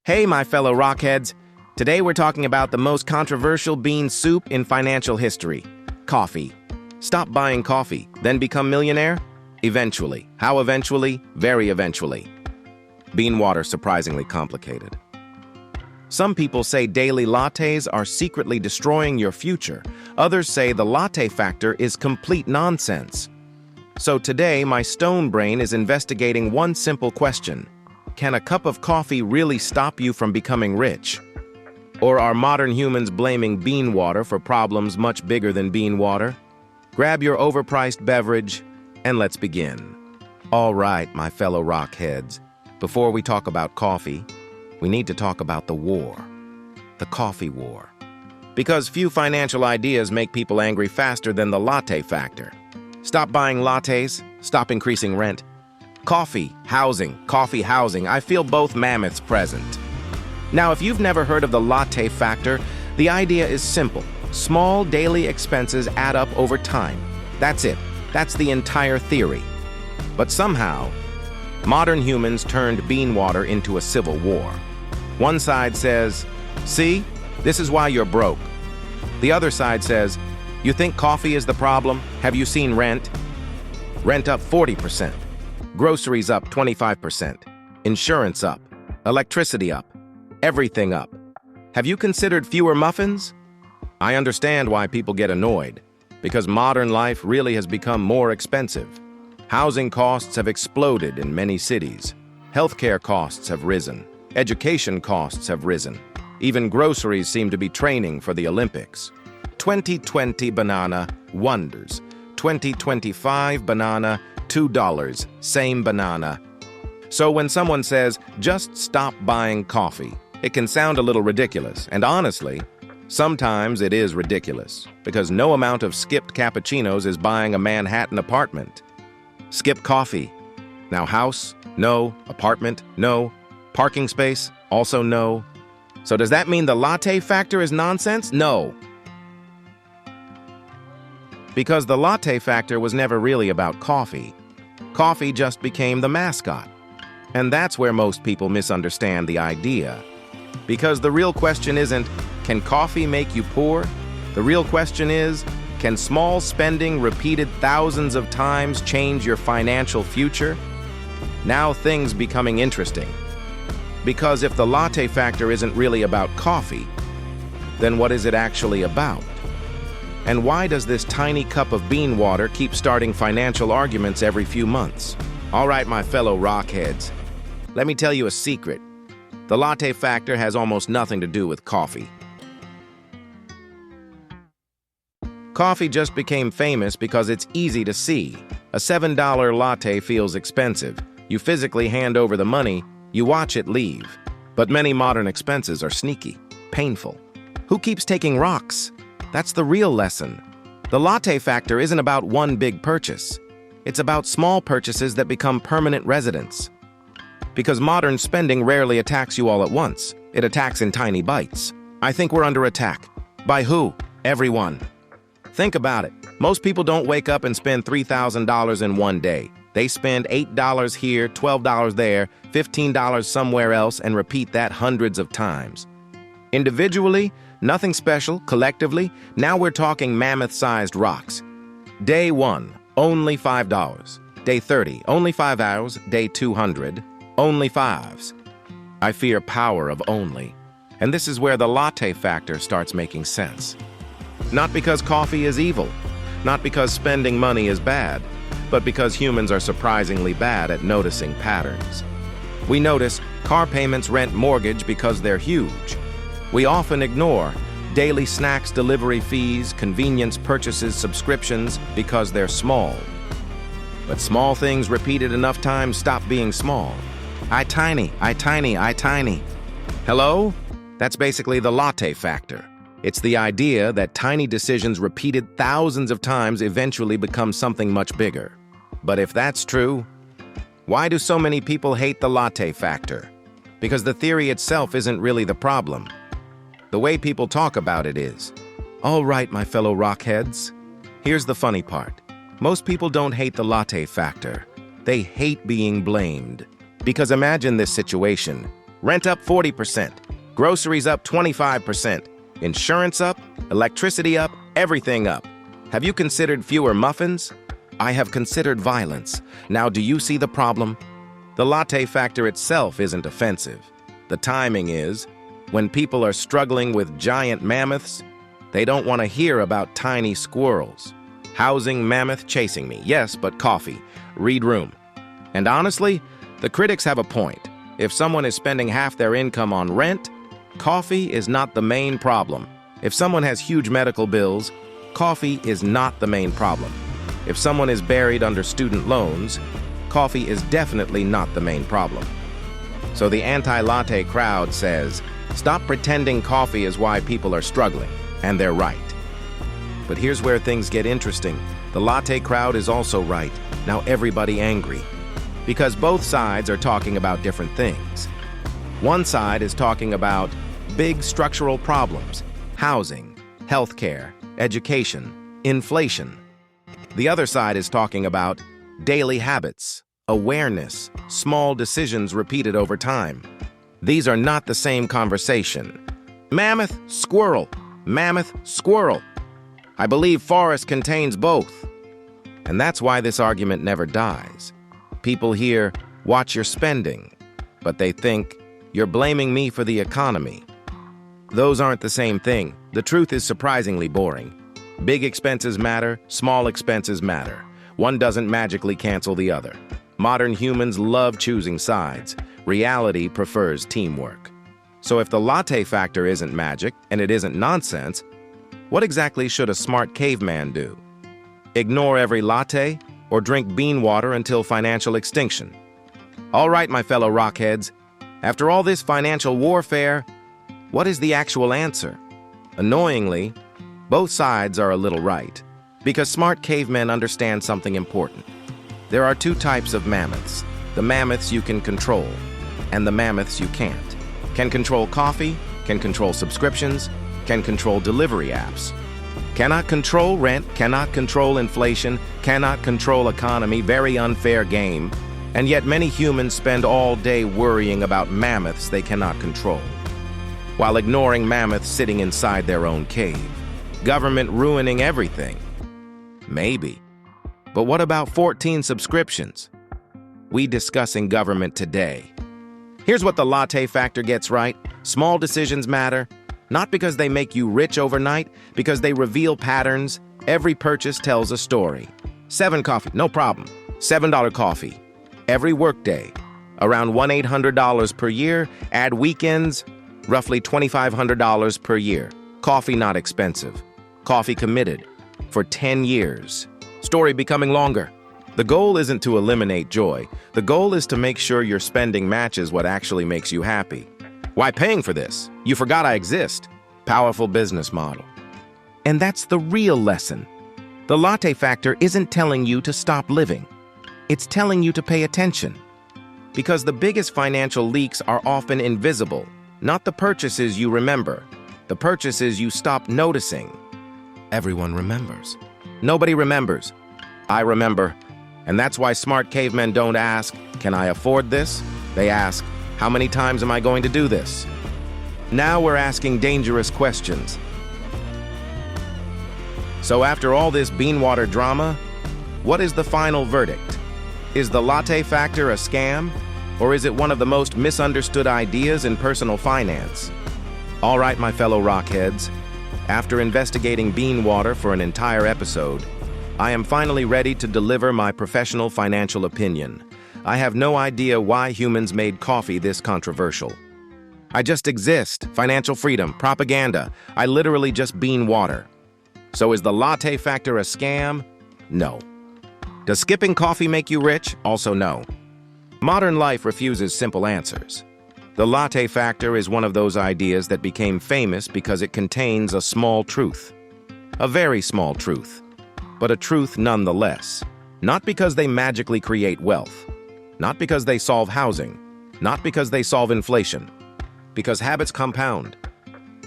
Hey, my fellow rockheads. Today we're talking about the most controversial bean soup in financial history, coffee. Stop buying coffee, then become millionaire? Eventually. How eventually? Very eventually. Bean water surprisingly complicated. Some people say daily lattes are secretly destroying your future. Others say the latte factor is complete nonsense. So today, my stone brain is investigating one simple question. Can a cup of coffee really stop you from becoming rich? Or are modern humans blaming bean water for problems much bigger than bean water? Grab your overpriced beverage, and let's begin. All right, my fellow rockheads. Before we talk about coffee, we need to talk about the war. The coffee war. Because few financial ideas make people angry faster than the latte factor. Stop buying lattes, stop increasing rent. Coffee, housing, I feel both mammoths present. Now, if you've never heard of the latte factor, the idea is simple. Small daily expenses add up over time. That's it. That's the entire theory. But somehow, modern humans turned bean water into a civil war. One side says, see, this is why you're broke. The other side says, you think coffee is the problem? Have you seen rent? Rent up 40%. Groceries up 25%. Insurance up. Electricity up. Everything up. Have you considered fewer muffins? I understand why people get annoyed, because modern life really has become more expensive. Housing costs have exploded in many cities. Healthcare costs have risen. Education costs have risen. Even groceries seem to be training for the Olympics. 2020 banana, wonders. 2025 banana, $2, same banana. So when someone says, just stop buying coffee, it can sound a little ridiculous. And honestly, sometimes it is ridiculous, because no amount of skipped cappuccinos is buying a Manhattan apartment. Skip coffee. Now house? No. Apartment? No. Parking space? Also no. So does that mean the latte factor is nonsense? No. Because the latte factor was never really about coffee. Coffee just became the mascot. And that's where most people misunderstand the idea. Because the real question isn't, can coffee make you poor? The real question is, can small spending repeated thousands of times change your financial future? Now things becoming interesting. Because if the latte factor isn't really about coffee, then what is it actually about? And why does this tiny cup of bean water keep starting financial arguments every few months? All right, my fellow rockheads, let me tell you a secret. The latte factor has almost nothing to do with coffee. Coffee just became famous because it's easy to see. A $7 latte feels expensive. You physically hand over the money, you watch it leave. But many modern expenses are sneaky, painful. Who keeps taking rocks? That's the real lesson. The latte factor isn't about one big purchase. It's about small purchases that become permanent residents. Because modern spending rarely attacks you all at once. It attacks in tiny bites. I think we're under attack. By who? Everyone. Think about it. Most people don't wake up and spend $3,000 in one day. They spend $8 here, $12 there, $15 somewhere else, and repeat that hundreds of times. Individually, nothing special. Collectively, now we're talking mammoth-sized rocks. Day 1, only $5. Day 30, only 5 hours. Day 200, only 5s. I fear power of only. And this is where the latte factor starts making sense. Not because coffee is evil, not because spending money is bad, but because humans are surprisingly bad at noticing patterns. We notice car payments, rent, mortgage because they're huge. We often ignore daily snacks, delivery fees, convenience purchases, subscriptions because they're small. But small things repeated enough times stop being small. I tiny. Hello? That's basically the latte factor. It's the idea that tiny decisions repeated thousands of times eventually become something much bigger. But if that's true, why do so many people hate the latte factor? Because the theory itself isn't really the problem. The way people talk about it is. All right, my fellow rockheads. Here's the funny part. Most people don't hate the latte factor. They hate being blamed. Because imagine this situation. Rent up 40%. Groceries up 25%. Insurance up. Electricity up. Everything up. Have you considered fewer muffins? I have considered violence. Now, do you see the problem? The latte factor itself isn't offensive. The timing is, when people are struggling with giant mammoths, they don't want to hear about tiny squirrels. Housing mammoth chasing me. Yes, but coffee. Read room. And honestly, the critics have a point. If someone is spending half their income on rent, coffee is not the main problem. If someone has huge medical bills, coffee is not the main problem. If someone is buried under student loans, coffee is definitely not the main problem. So the anti-latte crowd says, stop pretending coffee is why people are struggling, and they're right. But here's where things get interesting. The latte crowd is also right. Now everybody angry. Because both sides are talking about different things. One side is talking about big structural problems, housing, healthcare, education, inflation. The other side is talking about daily habits, awareness, small decisions repeated over time. These are not the same conversation. Mammoth, squirrel. Mammoth, squirrel. I believe forest contains both. And that's why this argument never dies. People hear, watch your spending, but they think, you're blaming me for the economy. Those aren't the same thing. The truth is surprisingly boring. Big expenses matter, small expenses matter. One doesn't magically cancel the other. Modern humans love choosing sides. Reality prefers teamwork. So if the latte factor isn't magic and it isn't nonsense, what exactly should a smart caveman do? Ignore every latte or drink bean water until financial extinction? All right, my fellow rockheads, after all this financial warfare, what is the actual answer? Annoyingly, both sides are a little right, because smart cavemen understand something important. There are two types of mammoths, the mammoths you can control, and the mammoths you can't. Can control coffee, can control subscriptions, can control delivery apps. Cannot control rent, cannot control inflation, cannot control economy, very unfair game. And yet many humans spend all day worrying about mammoths they cannot control, while ignoring mammoths sitting inside their own cave. Government ruining everything. Maybe. But what about 14 subscriptions? We discussing government today. Here's what the latte factor gets right. Small decisions matter, not because they make you rich overnight, because they reveal patterns. Every purchase tells a story. 7 coffee, no problem. $7 coffee. Every workday. Around $1,800 per year. Add weekends, roughly $2,500 per year. Coffee not expensive. Coffee committed. For 10 years. Story becoming longer. The goal isn't to eliminate joy. The goal is to make sure your spending matches what actually makes you happy. Why paying for this? You forgot I exist. Powerful business model. And that's the real lesson. The latte factor isn't telling you to stop living. It's telling you to pay attention. Because the biggest financial leaks are often invisible, not the purchases you remember, the purchases you stop noticing. Everyone remembers. Nobody remembers. I remember. And that's why smart cavemen don't ask, can I afford this? They ask, how many times am I going to do this? Now we're asking dangerous questions. So after all this bean water drama, what is the final verdict? Is the latte factor a scam? Or is it one of the most misunderstood ideas in personal finance? All right, my fellow rockheads, after investigating bean water for an entire episode, I am finally ready to deliver my professional financial opinion. I have no idea why humans made coffee this controversial. I just exist, financial freedom, propaganda. I literally just bean water. So is the latte factor a scam? No. Does skipping coffee make you rich? Also no. Modern life refuses simple answers. The latte factor is one of those ideas that became famous because it contains a small truth. A very small truth. But a truth nonetheless. Not because they magically create wealth. Not because they solve housing. Not because they solve inflation. Because habits compound.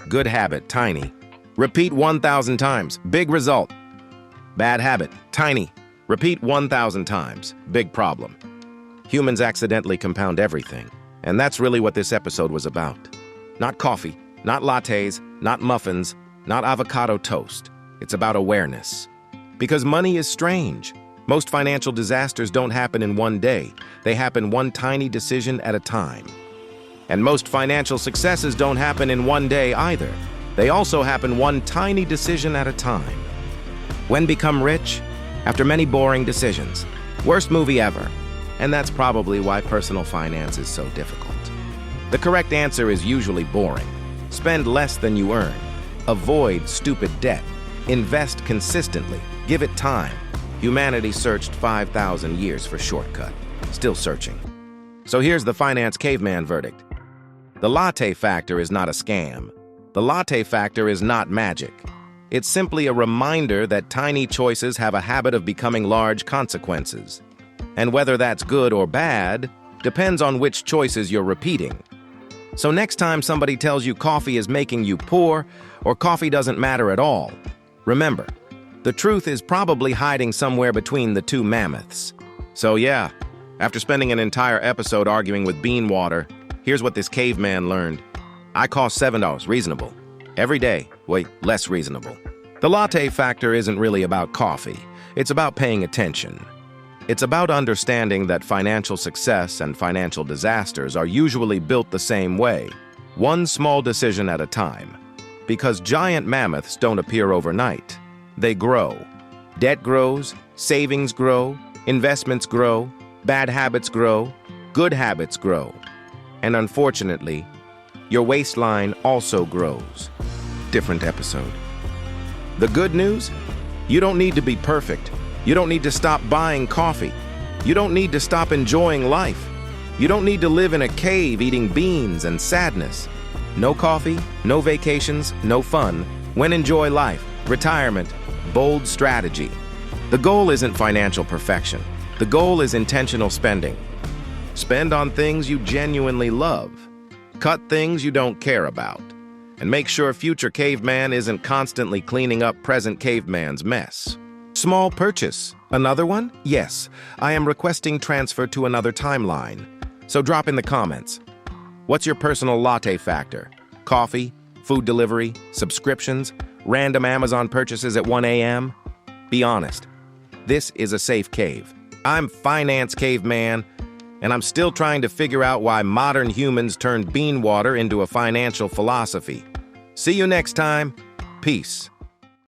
Good habit, tiny. Repeat 1,000 times, big result. Bad habit, tiny. Repeat 1,000 times, big problem. Humans accidentally compound everything. And that's really what this episode was about. Not coffee, not lattes, not muffins, not avocado toast. It's about awareness. Because money is strange. Most financial disasters don't happen in one day. They happen one tiny decision at a time. And most financial successes don't happen in one day either. They also happen one tiny decision at a time. When become rich? After many boring decisions. Worst movie ever. And that's probably why personal finance is so difficult. The correct answer is usually boring. Spend less than you earn. Avoid stupid debt. Invest consistently. Give it time. Humanity searched 5,000 years for shortcut. Still searching. So here's the Finance Caveman verdict. The Latte Factor is not a scam. The Latte Factor is not magic. It's simply a reminder that tiny choices have a habit of becoming large consequences. And whether that's good or bad depends on which choices you're repeating. So next time somebody tells you coffee is making you poor or coffee doesn't matter at all, remember, the truth is probably hiding somewhere between the two mammoths. So yeah, after spending an entire episode arguing with bean water, here's what this caveman learned. I cost $7, reasonable. Every day, wait, less reasonable. The Latte Factor isn't really about coffee. It's about paying attention. It's about understanding that financial success and financial disasters are usually built the same way, one small decision at a time. Because giant mammoths don't appear overnight. They grow. Debt grows, savings grow, investments grow, bad habits grow, good habits grow. And unfortunately, your waistline also grows. Different episode. The good news? You don't need to be perfect. You don't need to stop buying coffee. You don't need to stop enjoying life. You don't need to live in a cave eating beans and sadness. No coffee, no vacations, no fun. When enjoy life, retirement, bold strategy. The goal isn't financial perfection. The goal is intentional spending. Spend on things you genuinely love. Cut things you don't care about. And make sure future caveman isn't constantly cleaning up present caveman's mess. Small purchase. Another one? Yes. I am requesting transfer to another timeline. So drop in the comments. What's your personal latte factor? Coffee? Food delivery? Subscriptions? Random Amazon purchases at 1 a.m.? Be honest. This is a safe cave. I'm Finance Caveman, and I'm still trying to figure out why modern humans turned bean water into a financial philosophy. See you next time. Peace.